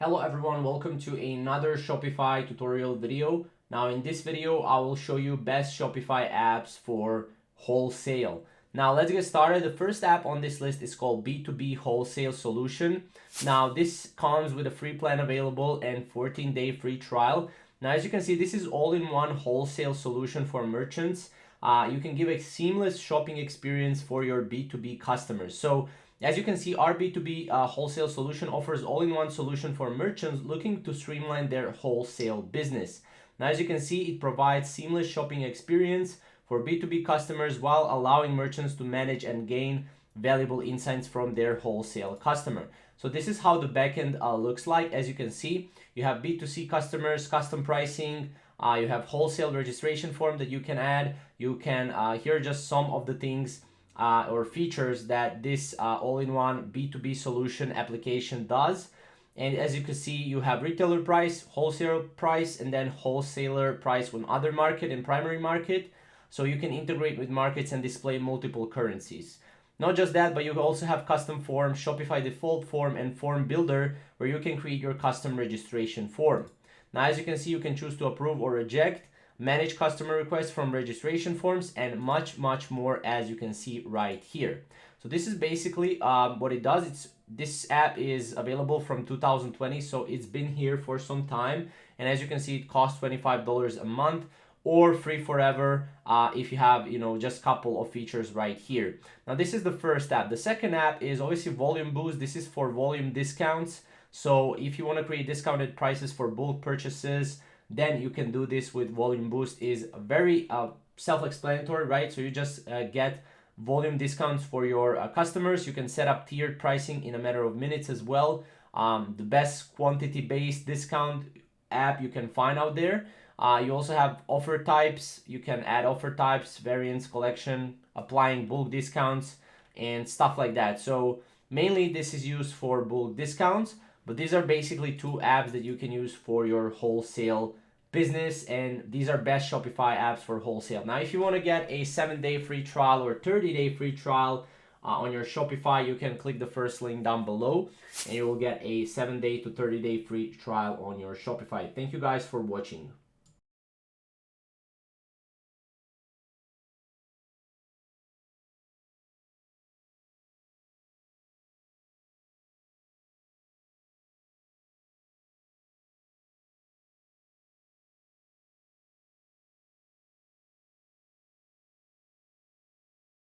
Hello everyone, welcome to another Shopify tutorial video. Now in this video, I will show you best Shopify apps for wholesale. Now let's get started. The first app on this list is called B2B Wholesale Solution. Now this comes with a free plan available and 14-day free trial. Now as you can see, this is all-in-one wholesale solution for merchants. You can give a seamless shopping experience for your B2B customers. So as you can see, our B2B wholesale solution offers all-in-one solution for merchants looking to streamline their wholesale business. Now, as you can see, it provides seamless shopping experience for B2B customers while allowing merchants to manage and gain valuable insights from their wholesale customer. So this is how the backend looks like. As you can see, you have B2C customers, custom pricing, you have wholesale registration form that you can add. You can, here are just some of the things or features that this all-in-one B2B solution application does. And as you can see, you have retailer price, wholesale price, and then wholesaler price on other market and primary market. So you can integrate with markets and display multiple currencies. Not just that, but you also have custom form, Shopify default form, and form builder where you can create your custom registration form. Now, as you can see, you can choose to approve or reject, manage customer requests from registration forms, and much more, as you can see right here. So this is basically what it does. This app is available from 2020, so it's been here for some time. And as you can see, it costs $25 a month or free forever if you have just a couple of features right here. Now this is the first app. The second app is obviously Volume Boost. This is for volume discounts. So if you want to create discounted prices for bulk purchases, then you can do this with Volume Boost. Is very self-explanatory, right? So you just get volume discounts for your customers. You can set up tiered pricing in a matter of minutes as well. The best quantity-based discount app you can find out there. You also have offer types. You can add offer types, variants, collection, applying bulk discounts, and stuff like that. So mainly this is used for bulk discounts, but these are basically two apps that you can use for your wholesale business, and these are best Shopify apps for wholesale. Now, if you want to get a 7-day free trial or 30-day free trial on your Shopify, you can click the first link down below, and you will get a 7-day to 30-day free trial on your Shopify. Thank you guys for watching.